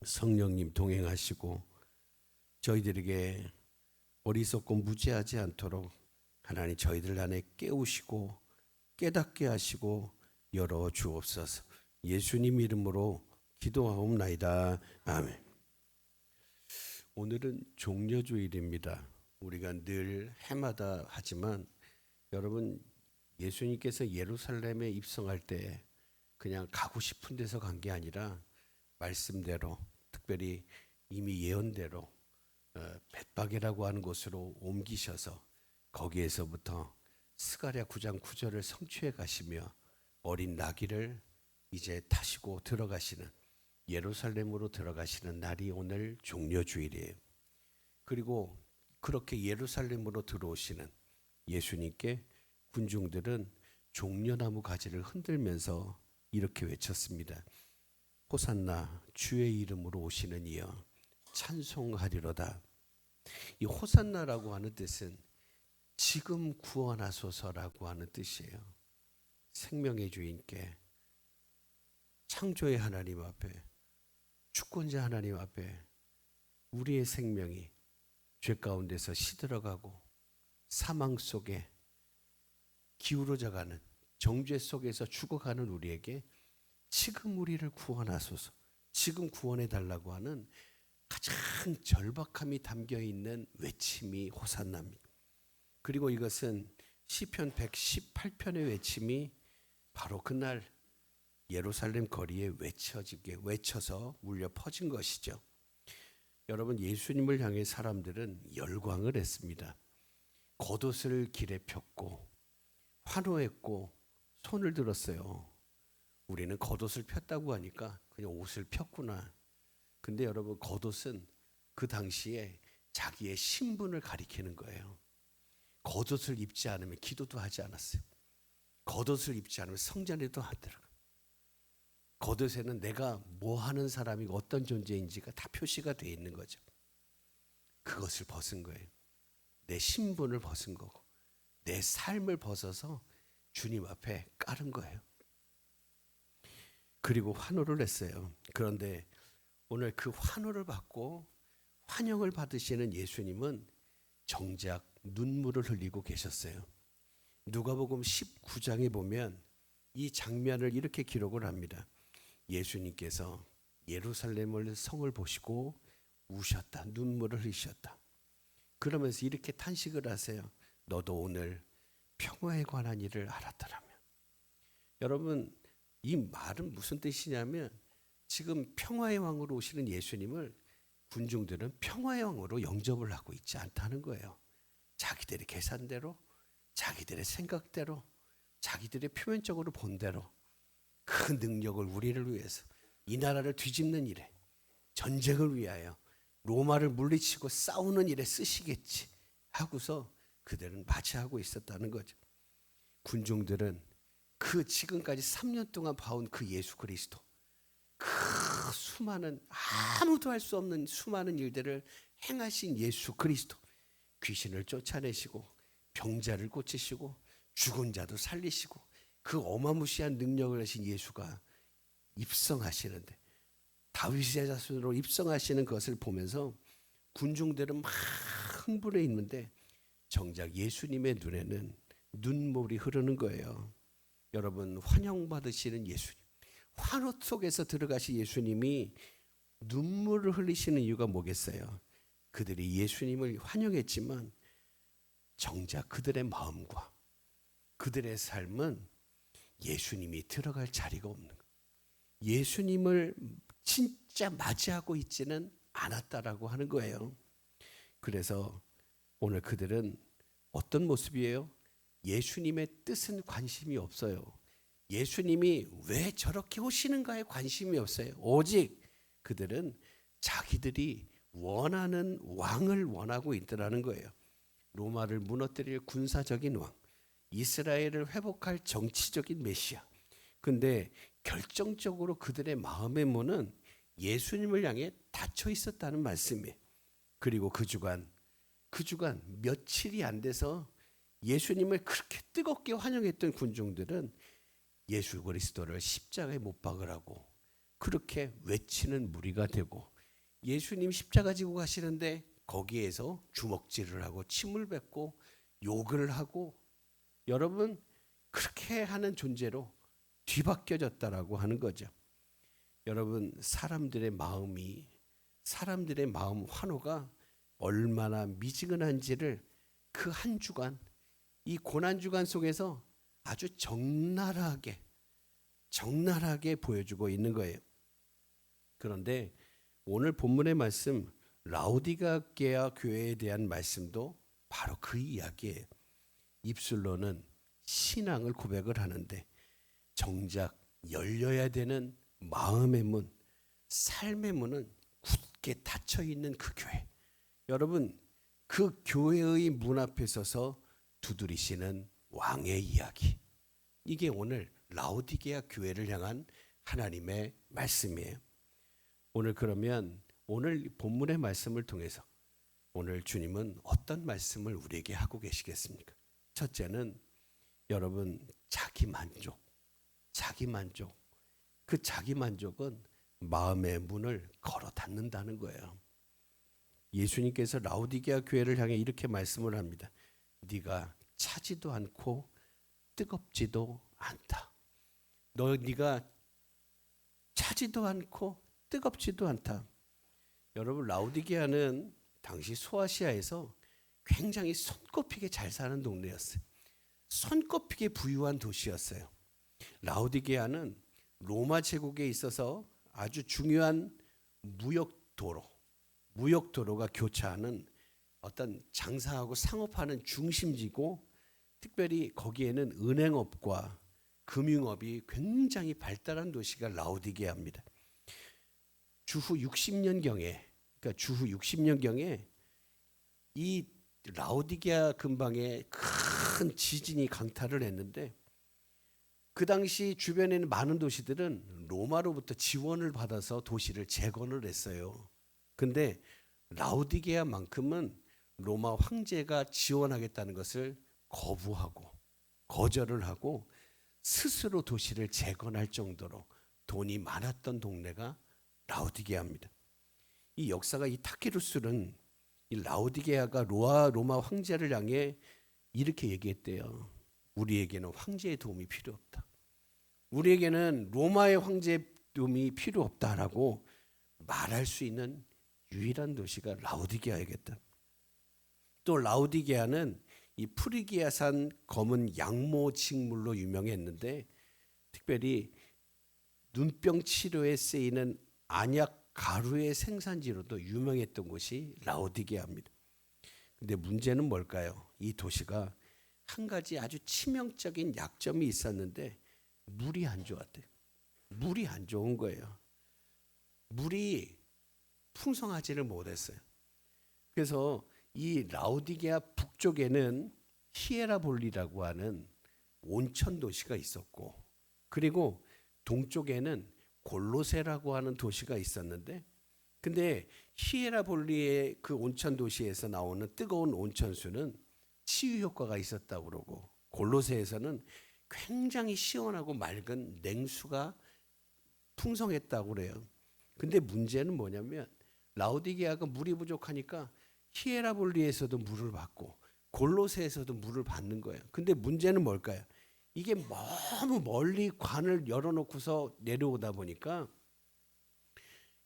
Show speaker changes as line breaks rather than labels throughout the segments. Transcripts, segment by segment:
성령님 동행하시고 저희들에게 어리석고 무지하지 않도록 하나님 저희들 안에 깨우시고 깨닫게 하시고 열어 주옵소서. 예수님 이름으로 기도하옵나이다. 아멘. 오늘은 종려주일입니다. 우리가 늘 해마다 하지만 여러분, 예수님께서 예루살렘에 입성할 때 그냥 가고 싶은 데서 간 게 아니라 말씀대로, 특별히 이미 예언대로 벳박이라고 하는 곳으로 옮기셔서 거기에서부터 스가랴 9장 9절을 성취해 가시며 어린 나귀를 이제 타시고 들어가시는, 예루살렘으로 들어가시는 날이 오늘 종려주일이에요. 그리고 그렇게 예루살렘으로 들어오시는 예수님께 군중들은 종려나무 가지를 흔들면서 이렇게 외쳤습니다. 호산나, 주의 이름으로 오시는 이여 찬송하리로다. 이 호산나라고 하는 뜻은 지금 구원하소서라고 하는 뜻이에요. 생명의 주인께, 창조의 하나님 앞에, 주권자 하나님 앞에 우리의 생명이 죄 가운데서 시들어가고 사망 속에 기울어져가는, 정죄 속에서 죽어가는 우리에게 지금 우리를 구원하소서, 지금 구원해 달라고 하는 가장 절박함이 담겨 있는 외침이 호산나입니다. 그리고 이것은 시편 118편의 외침이 바로 그날 예루살렘 거리에 외쳐서 울려 퍼진 것이죠. 여러분, 예수님을 향해 사람들은 열광을 했습니다. 겉옷을 길에 폈고 환호했고 손을 들었어요. 우리는 겉옷을 폈다고 하니까 그냥 옷을 폈구나. 근데 여러분, 겉옷은 그 당시에 자기의 신분을 가리키는 거예요. 겉옷을 입지 않으면 기도도 하지 않았어요. 겉옷을 입지 않으면 성전에도 안 들어가. 겉옷에는 내가 뭐 하는 사람이고 어떤 존재인지가 다 표시가 되어 있는 거죠. 그것을 벗은 거예요. 내 신분을 벗은 거고 내 삶을 벗어서 주님 앞에 깔은 거예요. 그리고 환호를 했어요. 그런데 오늘 그 환호를 받고 환영을 받으시는 예수님은 정작 눈물을 흘리고 계셨어요. 누가복음 19장에 보면 이 장면을 이렇게 기록을 합니다. 예수님께서 예루살렘을 성을 보시고 우셨다. 눈물을 흘리셨다. 그러면서 이렇게 탄식을 하세요. 너도 오늘 평화에 관한 일을 알았더라면. 여러분, 이 말은 무슨 뜻이냐면 지금 평화의 왕으로 오시는 예수님을 군중들은 평화의 왕으로 영접을 하고 있지 않다는 거예요. 자기들의 계산대로, 자기들의 생각대로, 자기들의 표면적으로 본 대로 그 능력을 우리를 위해서, 이 나라를 뒤집는 일에, 전쟁을 위하여 로마를 물리치고 싸우는 일에 쓰시겠지 하고서 그들은 맞이하고 있었다는 거죠. 군중들은 그 지금까지 3년 동안 봐온 그 예수 그리스도, 그 수많은, 아무도 할 수 없는 수많은 일들을 행하신 예수 그리스도, 귀신을 쫓아내시고 병자를 고치시고 죽은 자도 살리시고 그 어마무시한 능력을 하신 예수가 입성하시는데, 다윗의 자손으로 입성하시는 것을 보면서 군중들은 막 흥분해 있는데 정작 예수님의 눈에는 눈물이 흐르는 거예요. 여러분, 환영받으시는 예수님, 환호 속에서 들어가신 예수님이 눈물을 흘리시는 이유가 뭐겠어요? 그들이 예수님을 환영했지만 정작 그들의 마음과 그들의 삶은 예수님이 들어갈 자리가 없는 거예요. 예수님을 진짜 맞이하고 있지는 않았다라고 하는 거예요. 그래서 오늘 그들은 어떤 모습이에요? 예수님의 뜻은 관심이 없어요. 예수님이 왜 저렇게 오시는가에 관심이 없어요. 오직 그들은 자기들이 원하는 왕을 원하고 있더라는 거예요. 로마를 무너뜨릴 군사적인 왕, 이스라엘을 회복할 정치적인 메시아. 근데 결정적으로 그들의 마음의 문은 예수님을 향해 닫혀 있었다는 말씀이에요. 그리고 그 주간 며칠이 안 돼서 예수님을 그렇게 뜨겁게 환영했던 군중들은 예수 그리스도를 십자가에 못 박으라고 그렇게 외치는 무리가 되고, 예수님 십자가 지고 가시는데 거기에서 주먹질을 하고 침을 뱉고 욕을 하고, 여러분 그렇게 하는 존재로 뒤바뀌어졌다라고 하는 거죠. 여러분 사람들의 마음 환호가 얼마나 미지근한지를 그 한 주간, 이 고난 주간 속에서 아주 적나라하게 보여주고 있는 거예요. 그런데 오늘 본문의 말씀, 라오디게아 교회에 대한 말씀도 바로 그 이야기예요. 입술로는 신앙을 고백을 하는데 정작 열려야 되는 마음의 문, 삶의 문은 굳게 닫혀 있는 그 교회. 여러분, 그 교회의 문 앞에 서서 두드리시는 왕의 이야기. 이게 오늘 라오디게아 교회를 향한 하나님의 말씀이에요. 오늘 그러면 오늘 본문의 말씀을 통해서 오늘 주님은 어떤 말씀을 우리에게 하고 계시겠습니까? 첫째는 여러분 자기 만족. 그 자기 만족은 마음의 문을 걸어 닫는다는 거예요. 예수님께서 라오디게아 교회를 향해 이렇게 말씀을 합니다. 네가 차지도 않고 뜨겁지도 않다. 네가 차지도 않고 뜨겁지도 않다. 여러분 라오디게아는 당시 소아시아에서 굉장히 손꼽히게 잘 사는 동네였어요. 손꼽히게 부유한 도시였어요. 라오디게아는 로마 제국에 있어서 아주 중요한 무역도로가 교차하는 어떤 장사하고 상업하는 중심지고, 특별히 거기에는 은행업과 금융업이 굉장히 발달한 도시가 라오디게아입니다. 주후 60년경에 이 라오디게아 근방에 큰 지진이 강타를 했는데, 그 당시 주변에 있는 많은 도시들은 로마로부터 지원을 받아서 도시를 재건을 했어요. 근데 라오디게아만큼은 로마 황제가 지원하겠다는 것을 거절을 하고 스스로 도시를 재건할 정도로 돈이 많았던 동네가 라오디게아입니다. 이 역사가, 이 타케루스는 이 라오디게아가 로마 황제를 향해 이렇게 얘기했대요. 우리에게는 황제의 도움이 필요 없다. 우리에게는 로마의 황제의 도움이 필요 없다라고 말할 수 있는 유일한 도시가 라오디게아이겠다. 또 라오디게아는 이 프리기아산 검은 양모 식물로 유명했는데, 특별히 눈병 치료에 쓰이는 안약 가루의 생산지로도 유명했던 곳이 라오디게아입니다. 근데 문제는 뭘까요? 이 도시가 한 가지 아주 치명적인 약점이 있었는데 물이 안 좋았대요. 물이 안 좋은 거예요. 물이 풍성하지를 못했어요. 그래서 이 라오디게아 북쪽에는 히에라볼리라고 하는 온천 도시가 있었고, 그리고 동쪽에는 골로세라고 하는 도시가 있었는데, 근데 히에라볼리의 그 온천 도시에서 나오는 뜨거운 온천수는 치유 효과가 있었다고 그러고, 골로새에서는 굉장히 시원하고 맑은 냉수가 풍성했다고 그래요. 근데 문제는 뭐냐면 라오디게아가 물이 부족하니까 히에라볼리에서도 물을 받고 골로새에서도 물을 받는 거예요. 근데 문제는 뭘까요? 이게 너무 멀리 관을 열어놓고서 내려오다 보니까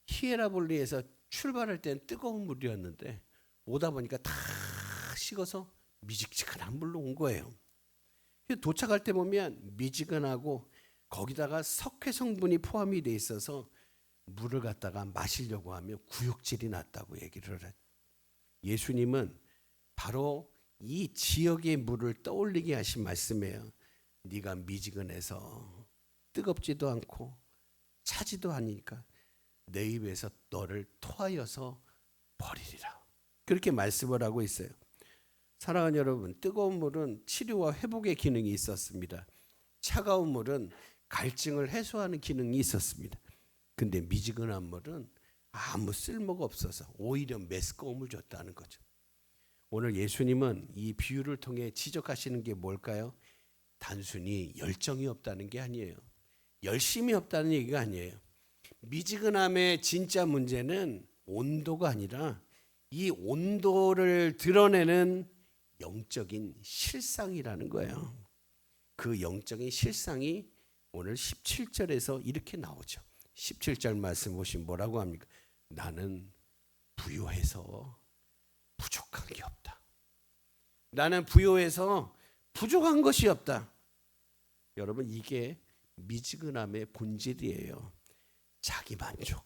히에라볼리에서 출발할 때는 뜨거운 물이었는데 오다 보니까 다 식어서 미직직한 물로 온 거예요. 도착할 때 보면 미지근하고 거기다가 석회 성분이 포함이 돼 있어서 물을 갖다가 마시려고 하면 구역질이 났다고 얘기를 해요. 예수님은 바로 이 지역의 물을 떠올리게 하신 말씀이에요. 네가 미지근해서 뜨겁지도 않고 차지도 않으니까 내 입에서 너를 토하여서 버리리라. 그렇게 말씀을 하고 있어요. 사랑하는 여러분, 뜨거운 물은 치료와 회복의 기능이 있었습니다. 차가운 물은 갈증을 해소하는 기능이 있었습니다. 근데 미지근한 물은 아무 쓸모가 없어서 오히려 메스꺼움을 줬다는 거죠. 오늘 예수님은 이 비유를 통해 지적하시는 게 뭘까요? 단순히 열정이 없다는 게 아니에요. 열심이 없다는 얘기가 아니에요. 미지근함의 진짜 문제는 온도가 아니라 이 온도를 드러내는 영적인 실상이라는 거예요. 그 영적인 실상이 오늘 17절에서 이렇게 나오죠. 17절 말씀 보시면 뭐라고 합니까? 나는 부요해서 부족한 게 없다. 나는 부요해서 부족한 것이 없다. 여러분, 이게 미지근함의 본질이에요. 자기 만족.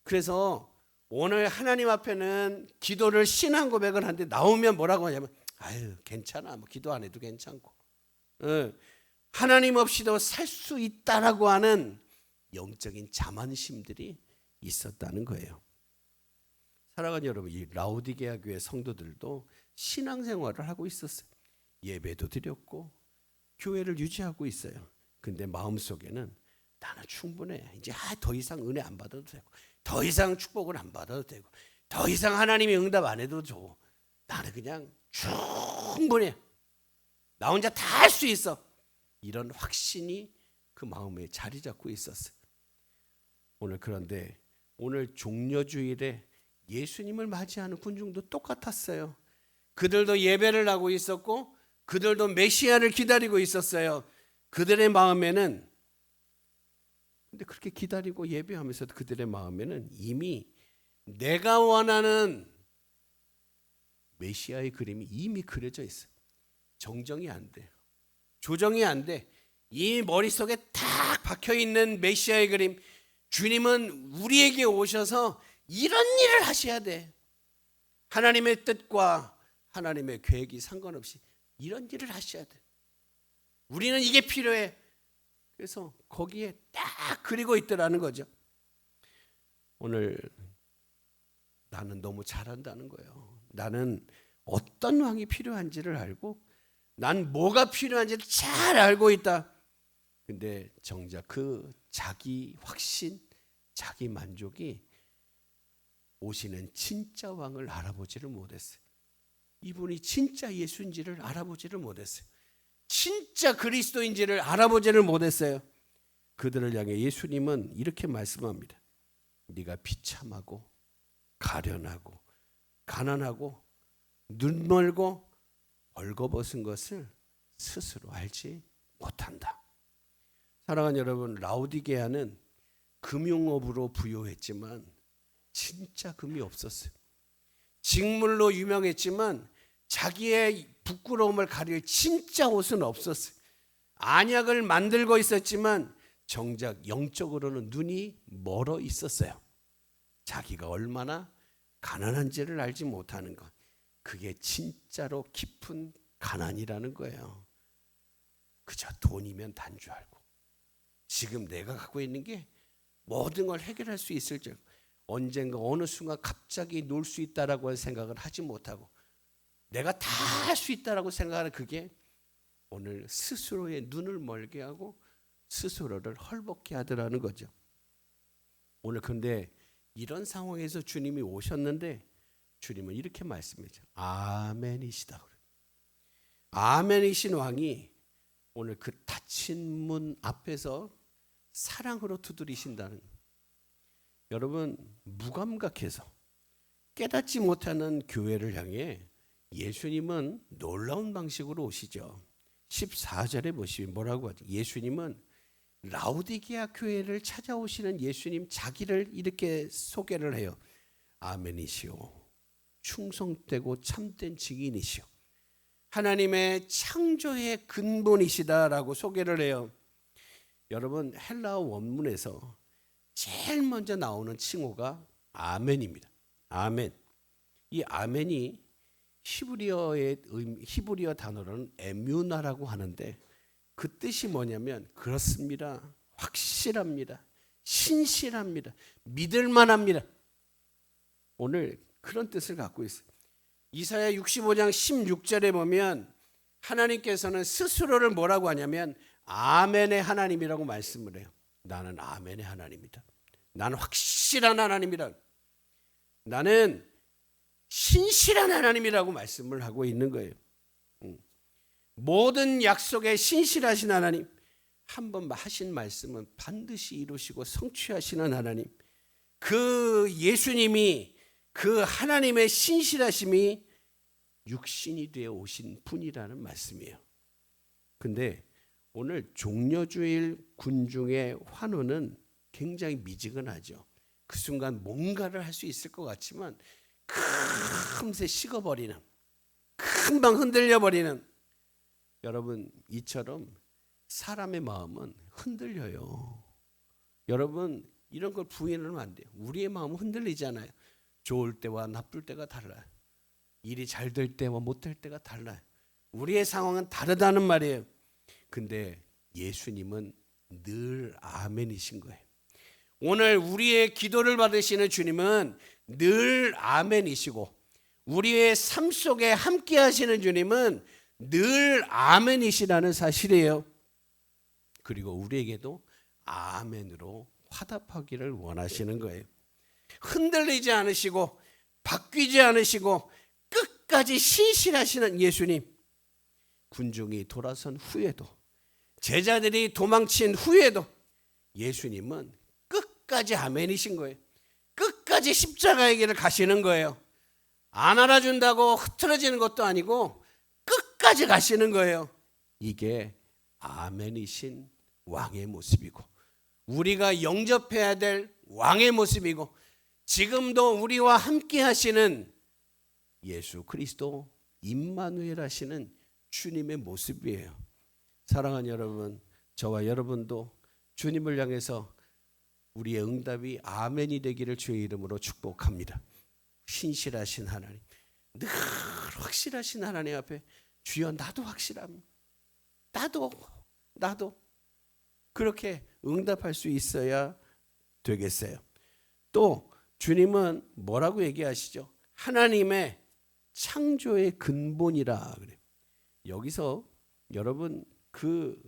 그래서 오늘 하나님 앞에는 기도를 신앙 고백을 하는데 나오면 뭐라고 하냐면 아유 괜찮아, 뭐 기도 안 해도 괜찮고, 하나님 없이도 살 수 있다라고 하는 영적인 자만심들이 있었다는 거예요. 사랑하는 여러분, 이 라오디게아 교회 성도들도 신앙생활을 하고 있었어요. 예배도 드렸고 교회를 유지하고 있어요. 근데 마음속에는 나는 충분해. 이제 더 이상 은혜 안 받아도 되고, 더 이상 축복을 안 받아도 되고, 더 이상 하나님이 응답 안 해도 좋고, 나는 그냥 충분해. 나 혼자 다 할 수 있어. 이런 확신이 그 마음에 자리 잡고 있었어요. 그런데 오늘 종려주일에 예수님을 맞이하는 군중도 똑같았어요. 그들도 예배를 하고 있었고 그들도 메시아를 기다리고 있었어요. 그들의 마음에는, 근데 그렇게 기다리고 예배하면서도 그들의 마음에는 이미 내가 원하는 메시아의 그림이 이미 그려져 있어요. 정정이 안 돼요. 조정이 안 돼. 이 머릿속에 딱 박혀있는 메시아의 그림, 주님은 우리에게 오셔서 이런 일을 하셔야 돼. 하나님의 뜻과 하나님의 계획이 상관없이 이런 일을 하셔야 돼. 우리는 이게 필요해. 그래서 거기에 딱 그리고 있더라는 거죠. 오늘 나는 너무 잘한다는 거예요. 나는 어떤 왕이 필요한지를 알고 난 뭐가 필요한지를 잘 알고 있다. 근데 정작 그 자기 확신, 자기 만족이 오시는 진짜 왕을 알아보지를 못했어요. 이분이 진짜 예수인지를 알아보지를 못했어요. 진짜 그리스도인지를 알아보지를 못했어요. 그들을 향해 예수님은 이렇게 말씀합니다. 네가 비참하고 가련하고 가난하고 눈멀고 벌거벗은 것을 스스로 알지 못한다. 사랑하는 여러분, 라오디게아는 금융업으로 부유했지만 진짜 금이 없었어요. 직물로 유명했지만 자기의 부끄러움을 가릴 진짜 옷은 없었어요. 안약을 만들고 있었지만 정작 영적으로는 눈이 멀어 있었어요. 자기가 얼마나 가난한지를 알지 못하는 것, 그게 진짜로 깊은 가난이라는 거예요. 그저 돈이면 단 줄 알고 지금 내가 갖고 있는 게 모든 걸 해결할 수 있을 줄, 언젠가 어느 순간 갑자기 놀 수 있다라고 하는 생각을 하지 못하고 내가 다 할 수 있다라고 생각하는 그게 오늘 스스로의 눈을 멀게 하고 스스로를 헐벗게 하더라는 거죠. 오늘 근데 이런 상황에서 주님이 오셨는데 주님은 이렇게 말씀하죠. 아멘이시다. 아멘이신 왕이 오늘 그 닫힌 문 앞에서 사랑으로 두드리신다는, 여러분 무감각해서 깨닫지 못하는 교회를 향해 예수님은 놀라운 방식으로 오시죠. 14절에 보시면 뭐라고 하죠? 예수님은 라오디게아 교회를 찾아오시는 예수님 자기를 이렇게 소개를 해요. 아멘이시오. 충성되고 참된 증인이시오. 하나님의 창조의 근본이시다라고 소개를 해요. 여러분 헬라어 원문에서 제일 먼저 나오는 칭호가 아멘입니다. 아멘. 이 아멘이 히브리어 단어로는 에뮤나라고 하는데 그 뜻이 뭐냐면 그렇습니다. 확실합니다. 신실합니다. 믿을만합니다. 오늘 그런 뜻을 갖고 있어요. 이사야 65장 16절에 보면 하나님께서는 스스로를 뭐라고 하냐면 아멘의 하나님이라고 말씀을 해요. 나는 아멘의 하나님이다. 나는 확실한 하나님이다. 나는 신실한 하나님이라고 말씀을 하고 있는 거예요. 모든 약속에 신실하신 하나님, 한번 하신 말씀은 반드시 이루시고 성취하시는 하나님, 그 예수님이, 그 하나님의 신실하심이 육신이 되어 오신 분이라는 말씀이에요. 근데 오늘 종려주일 군중의 환호는 굉장히 미지근하죠. 그 순간 뭔가를 할 수 있을 것 같지만 금세 식어버리는, 금방 흔들려버리는, 여러분 이처럼 사람의 마음은 흔들려요. 여러분 이런 걸 부인하면 안 돼요. 우리의 마음은 흔들리잖아요. 좋을 때와 나쁠 때가 달라요. 일이 잘 될 때와 못 될 때가 달라요. 우리의 상황은 다르다는 말이에요. 근데 예수님은 늘 아멘이신 거예요. 오늘 우리의 기도를 받으시는 주님은 늘 아멘이시고, 우리의 삶 속에 함께 하시는 주님은 늘 아멘이시라는 사실이에요. 그리고 우리에게도 아멘으로 화답하기를 원하시는 거예요. 흔들리지 않으시고 바뀌지 않으시고 끝까지 신실하시는 예수님, 군중이 돌아선 후에도, 제자들이 도망친 후에도 예수님은 끝까지 아멘이신 거예요. 끝까지 십자가의 길을 가시는 거예요. 안 알아준다고 흐트러지는 것도 아니고 끝까지 가시는 거예요. 이게 아멘이신 왕의 모습이고, 우리가 영접해야 될 왕의 모습이고, 지금도 우리와 함께 하시는 예수 그리스도 임마누엘 하시는 주님의 모습이에요. 사랑하는 여러분, 저와 여러분도 주님을 향해서 우리의 응답이 아멘이 되기를 주의 이름으로 축복합니다. 신실하신 하나님, 늘 확실하신 하나님 앞에 주여 나도 확실합니다. 나도 그렇게 응답할 수 있어야 되겠어요. 또 주님은 뭐라고 얘기하시죠? 하나님의 창조의 근본이라 그래요. 여기서 여러분 그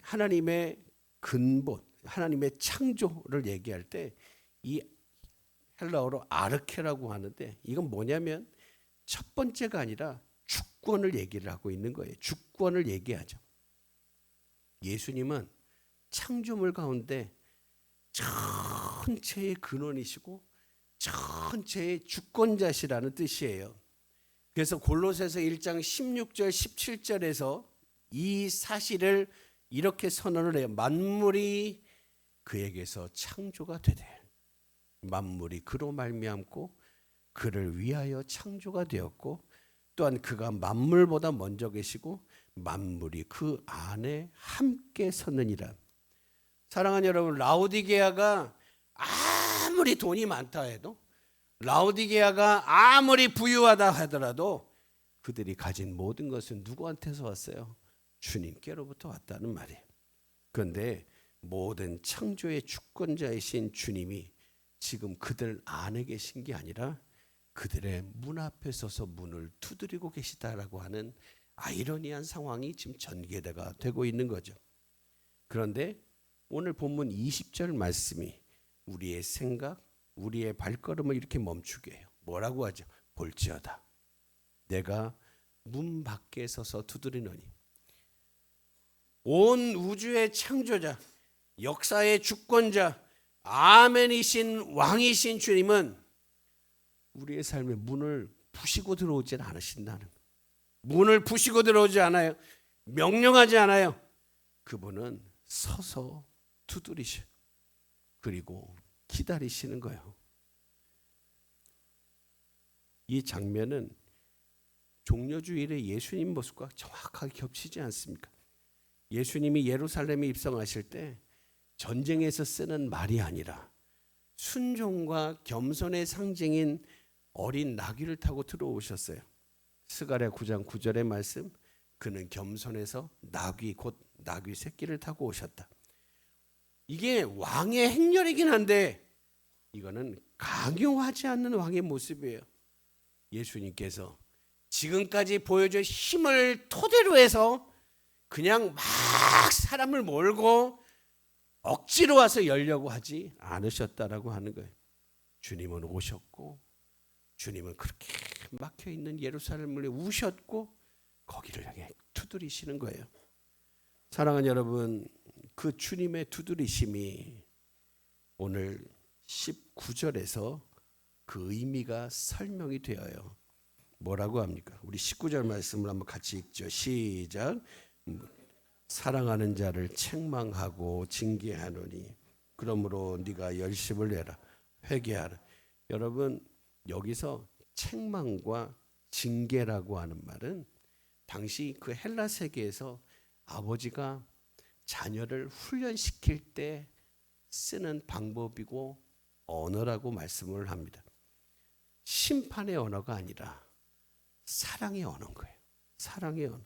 하나님의 근본, 하나님의 창조를 얘기할 때 이 헬라어로 아르케라고 하는데, 이건 뭐냐면 첫 번째가 아니라 주권을 얘기를 하고 있는 거예요. 주권을 얘기하죠. 예수님은 창조물 가운데 전체의 근원이시고 전체의 주권자시라는 뜻이에요. 그래서 골로새서 1장 16절 17절에서 이 사실을 이렇게 선언을 해요. 만물이 그에게서 창조가 되되 만물이 그로 말미암고 그를 위하여 창조가 되었고, 또한 그가 만물보다 먼저 계시고 만물이 그 안에 함께 섰느니라. 사랑하는 여러분, 라오디게아가 아무리 돈이 많다 해도, 라오디게아가 아무리 부유하다 하더라도 그들이 가진 모든 것은 누구한테서 왔어요? 주님께로부터 왔다는 말이에요. 그런데 모든 창조의 주권자이신 주님이 지금 그들 안에 계신 게 아니라 그들의 문 앞에 서서 문을 두드리고 계시다라고 하는 아이러니한 상황이 지금 전개가 되고 있는 거죠. 그런데 오늘 본문 20절 말씀이 우리의 생각, 우리의 발걸음을 이렇게 멈추게 해요. 뭐라고 하죠? 볼지어다 내가 문 밖에 서서 두드리노니. 온 우주의 창조자, 역사의 주권자, 아멘이신 왕이신 주님은 우리의 삶의 문을 부시고 들어오지 않으신다는 거예요. 문을 부시고 들어오지 않아요. 명령하지 않아요. 그분은 서서 두드리셔. 그리고 기다리시는 거예요. 이 장면은 종려주일의 예수님 모습과 정확하게 겹치지 않습니까? 예수님이 예루살렘에 입성하실 때 전쟁에서 쓰는 말이 아니라 순종과 겸손의 상징인 어린 나귀를 타고 들어오셨어요. 스가랴 9장 9절의 말씀, 그는 겸손해서 나귀 곧 나귀 새끼를 타고 오셨다. 이게 왕의 행렬이긴 한데 이거는 강요하지 않는 왕의 모습이에요. 예수님께서 지금까지 보여준 힘을 토대로 해서 그냥 막 사람을 몰고 억지로 와서 열려고 하지 않으셨다라고 하는 거예요. 주님은 오셨고, 주님은 그렇게 막혀있는 예루살렘을 우셨고 거기를 향해 두드리시는 거예요. 사랑하는 여러분, 그 주님의 두드리심이 오늘 19절에서 그 의미가 설명이 되어요. 뭐라고 합니까? 우리 19절 말씀을 한번 같이 읽죠. 시작. 사랑하는 자를 책망하고 징계하노니 그러므로 네가 열심을 내라 회개하라. 여러분, 여기서 책망과 징계라고 하는 말은 당시 그 헬라 세계에서 아버지가 자녀를 훈련시킬 때 쓰는 방법이고 언어라고 말씀을 합니다. 심판의 언어가 아니라 사랑의 언어인 거예요. 사랑의 언어.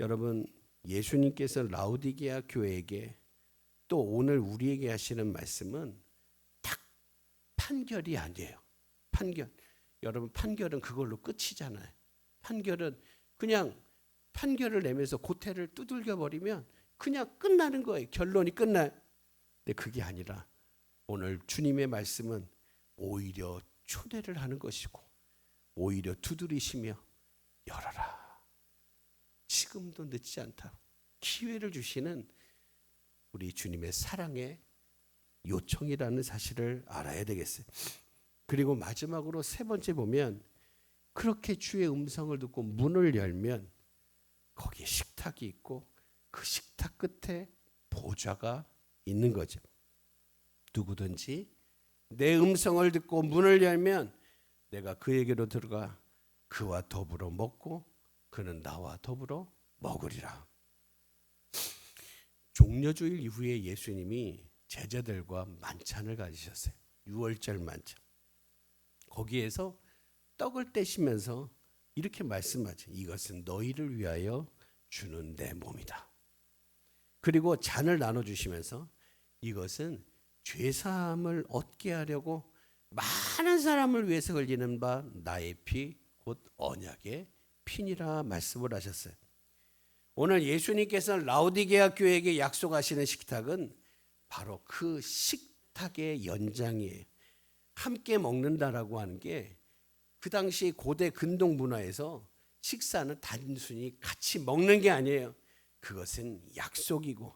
여러분, 예수님께서 라우디게아 교회에게 또 오늘 우리에게 하시는 말씀은 딱 판결이 아니에요. 판결. 여러분, 판결은 그걸로 끝이잖아요. 판결은 그냥 판결을 내면서 고태를 두들겨 버리면 그냥 끝나는 거예요. 결론이 끝나요. 근데 그게 아니라 오늘 주님의 말씀은 오히려 초대를 하는 것이고 오히려 두드리시며 열어라. 지금도 늦지 않다. 기회를 주시는 우리 주님의 사랑의 요청이라는 사실을 알아야 되겠어요. 그리고 마지막으로 세 번째 보면 그렇게 주의 음성을 듣고 문을 열면 거기에 식탁이 있고 그 식탁 끝에 보좌가 있는 거죠. 누구든지 내 음성을 듣고 문을 열면 내가 그에게로 들어가 그와 더불어 먹고 그는 나와 더불어 먹으리라. 종려주일 이후에 예수님이 제자들과 만찬을 가지셨어요. 6월절 만찬. 거기에서 떡을 떼시면서 이렇게 말씀하죠. 이것은 너희를 위하여 주는 내 몸이다. 그리고 잔을 나눠주시면서 이것은 죄사함을 얻게 하려고 많은 사람을 위해서 흘리는 바 나의 피 곧 언약의 피니라 말씀을 하셨어요. 오늘 예수님께서 라우디게아 교회에게 약속하시는 식탁은 바로 그 식탁의 연장이에요. 함께 먹는다라고 하는 게 그 당시 고대 근동 문화에서 식사는 단순히 같이 먹는 게 아니에요. 그것은 약속이고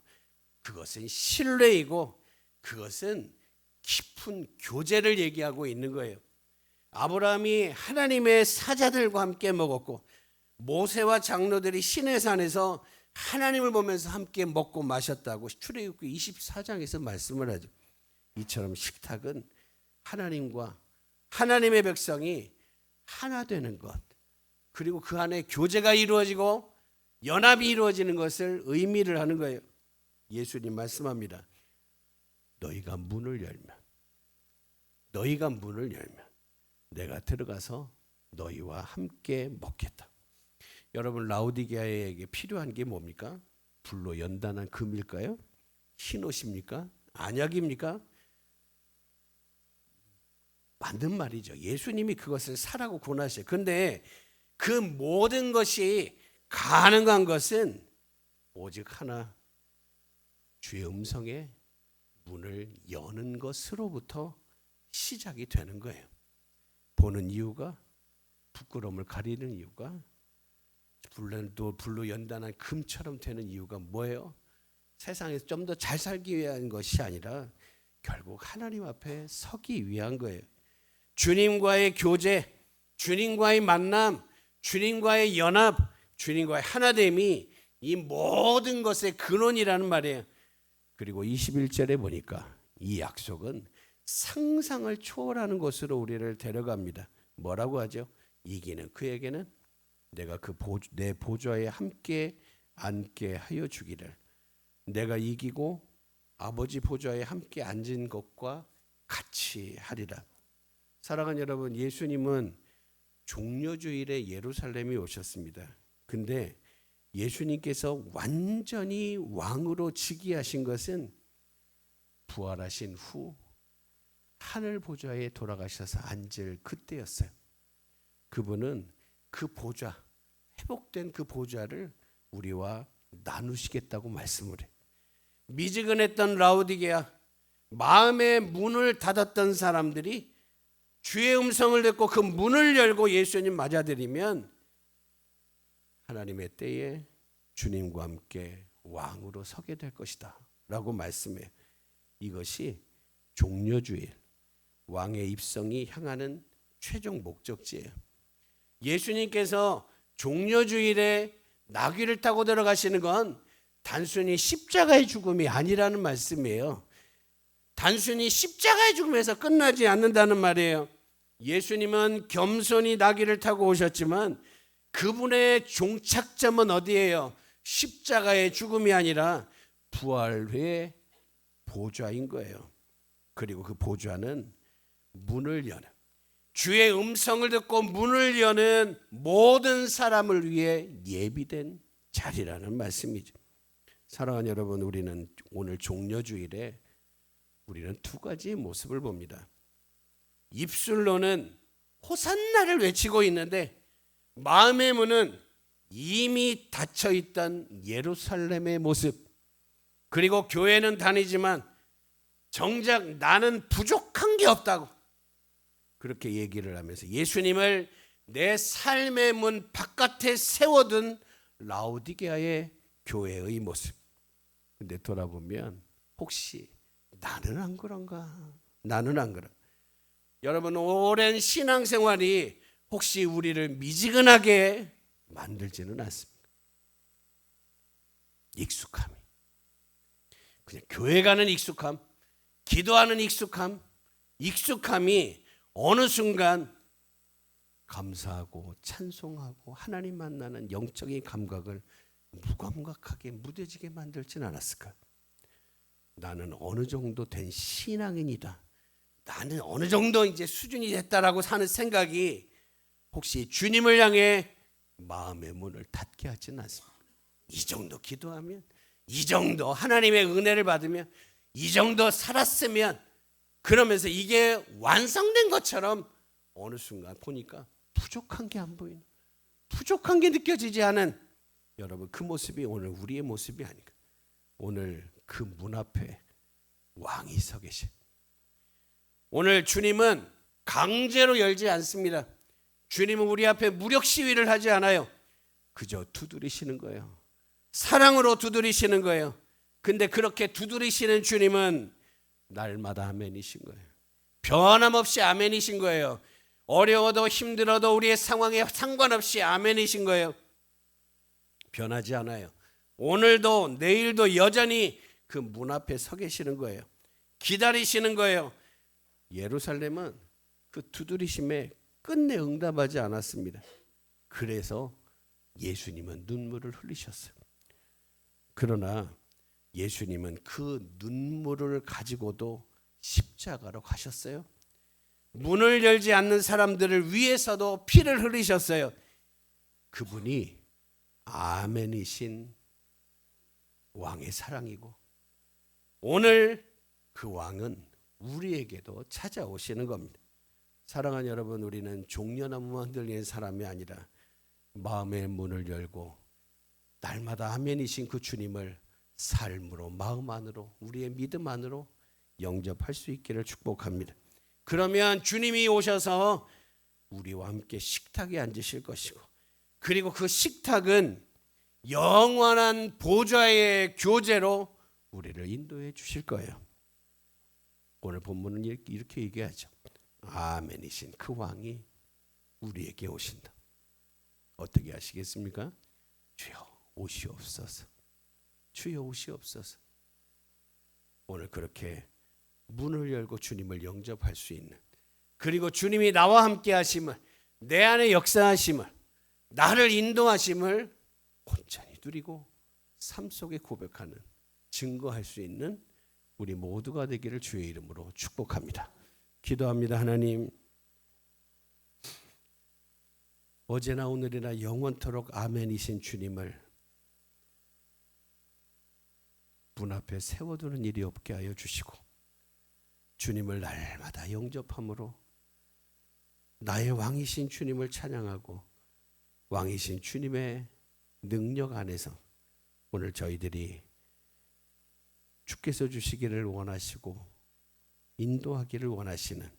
그것은 신뢰이고 그것은 깊은 교제를 얘기하고 있는 거예요. 아브라함이 하나님의 사자들과 함께 먹었고 모세와 장로들이 시내산에서 하나님을 보면서 함께 먹고 마셨다고 출애굽기 24장에서 말씀을 하죠. 이처럼 식탁은 하나님과 하나님의 백성이 하나 되는 것, 그리고 그 안에 교제가 이루어지고 연합이 이루어지는 것을 의미를 하는 거예요. 예수님 말씀합니다. 너희가 문을 열면 내가 들어가서 너희와 함께 먹겠다. 여러분, 라우디게아에게 필요한 게 뭡니까? 불로 연단한 금일까요? 흰옷입니까? 안약입니까? 맞는 말이죠. 예수님이 그것을 사라고 권하셔요. 그런데 그 모든 것이 가능한 것은 오직 하나, 주의 음성에 문을 여는 것으로부터 시작이 되는 거예요. 보는 이유가, 부끄러움을 가리는 이유가, 불로 연단한 금처럼 되는 이유가 뭐예요? 세상에서 좀 더 잘 살기 위한 것이 아니라 결국 하나님 앞에 서기 위한 거예요. 주님과의 교제, 주님과의 만남, 주님과의 연합, 주님과의 하나됨이 이 모든 것의 근원이라는 말이에요. 그리고 21절에 보니까 이 약속은 상상을 초월하는 곳으로 우리를 데려갑니다. 뭐라고 하죠? 이기는 그에게는 내가 내 보좌에 함께 앉게 하여 주기를. 내가 이기고 아버지 보좌에 함께 앉은 것과 같이 하리라. 사랑하는 여러분, 예수님은 종려주일에 예루살렘에 오셨습니다. 근데 예수님께서 완전히 왕으로 즉위하신 것은 부활하신 후 하늘 보좌에 돌아가셔서 앉을 그때였어요. 그분은 그 보좌, 회복된 그 보좌를 우리와 나누시겠다고 말씀을 해요. 미지근했던 라우디게아, 마음의 문을 닫았던 사람들이 주의 음성을 듣고 그 문을 열고 예수님 맞아들이면 하나님의 때에 주님과 함께 왕으로 서게 될 것이다 라고 말씀해요. 이것이 종려주일, 왕의 입성이 향하는 최종 목적지예요. 예수님께서 종려주일에 나귀를 타고 들어가시는 건 단순히 십자가의 죽음이 아니라는 말씀이에요. 단순히 십자가의 죽음에서 끝나지 않는다는 말이에요. 예수님은 겸손히 나귀를 타고 오셨지만 그분의 종착점은 어디예요? 십자가의 죽음이 아니라 부활 후의 보좌인 거예요. 그리고 그 보좌는 문을 여는, 주의 음성을 듣고 문을 여는 모든 사람을 위해 예비된 자리라는 말씀이죠. 사랑하는 여러분, 우리는 오늘 종려주일에 우리는 두 가지 모습을 봅니다. 입술로는 호산나를 외치고 있는데 마음의 문은 이미 닫혀있던 예루살렘의 모습, 그리고 교회는 다니지만 정작 나는 부족한 게 없다고 그렇게 얘기를 하면서 예수님을 내 삶의 문 바깥에 세워둔 라오디게아의 교회의 모습. 근데 돌아보면 혹시 나는 안 그런가? 나는 안 그런가? 여러분, 오랜 신앙생활이 혹시 우리를 미지근하게 만들지는 않습니다. 익숙함이, 그냥 교회 가는 익숙함, 기도하는 익숙함이 어느 순간 감사하고 찬송하고 하나님 만나는 영적인 감각을 무감각하게 무뎌지게 만들진 않았을까? 나는 어느 정도 된 신앙인이다, 나는 어느 정도 이제 수준이 됐다라고 사는 생각이 혹시 주님을 향해 마음의 문을 닫게 하지는 않습니다. 이 정도 기도하면, 이 정도 하나님의 은혜를 받으면, 이 정도 살았으면, 그러면서 이게 완성된 것처럼 어느 순간 보니까 부족한 게 안 보이는, 부족한 게 느껴지지 않은, 여러분, 그 모습이 오늘 우리의 모습이 아닌가. 오늘 그 문 앞에 왕이 서 계신, 오늘 주님은 강제로 열지 않습니다. 주님은 우리 앞에 무력 시위를 하지 않아요. 그저 두드리시는 거예요. 사랑으로 두드리시는 거예요. 근데 그렇게 두드리시는 주님은 날마다 아멘이신 거예요. 변함없이 아멘이신 거예요. 어려워도 힘들어도 우리의 상황에 상관없이 아멘이신 거예요. 변하지 않아요. 오늘도 내일도 여전히 그 문 앞에 서 계시는 거예요. 기다리시는 거예요. 예루살렘은 그 두드리심에 끝내 응답하지 않았습니다. 그래서 예수님은 눈물을 흘리셨어요. 그러나 예수님은 그 눈물을 가지고도 십자가로 가셨어요. 문을 열지 않는 사람들을 위해서도 피를 흘리셨어요. 그분이 아멘이신 왕의 사랑이고, 오늘 그 왕은 우리에게도 찾아오시는 겁니다. 사랑하는 여러분, 우리는 종려나무만 흔들리는 사람이 아니라 마음의 문을 열고 날마다 아멘이신 그 주님을 삶으로, 마음 안으로, 우리의 믿음 안으로 영접할 수 있기를 축복합니다. 그러면 주님이 오셔서 우리와 함께 식탁에 앉으실 것이고, 그리고 그 식탁은 영원한 보좌의 교제로 우리를 인도해 주실 거예요. 오늘 본문은 이렇게 얘기하죠. 아멘이신 그 왕이 우리에게 오신다. 어떻게 하시겠습니까? 주여 오시옵소서. 주여 오시옵소서. 오늘 그렇게 문을 열고 주님을 영접할 수 있는, 그리고 주님이 나와 함께 하심을, 내 안에 역사하심을, 나를 인도하심을 온전히 누리고 삶 속에 고백하는, 증거할 수 있는 우리 모두가 되기를 주의 이름으로 축복합니다. 기도합니다. 하나님, 어제나 오늘이나 영원토록 아멘이신 주님을 문 앞에 세워두는 일이 없게 하여 주시고, 주님을 날마다 영접함으로 나의 왕이신 주님을 찬양하고 왕이신 주님의 능력 안에서 오늘 저희들이 주께서 주시기를 원하시고 인도하기를 원하시는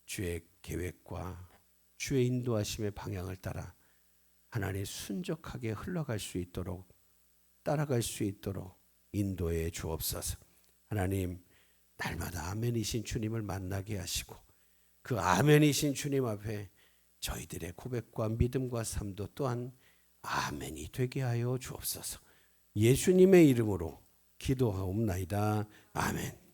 주의 계획과 주의 인도하심의 방향을 따라 하나님 순적하게 흘러갈 수 있도록 따라갈 수 있도록 인도해 주옵소서. 하나님, 날마다 아멘이신 주님을 만나게 하시고 그 아멘이신 주님 앞에 저희들의 고백과 믿음과 삶도 또한 아멘이 되게 하여 주옵소서. 예수님의 이름으로 기도하옵나이다. 아멘.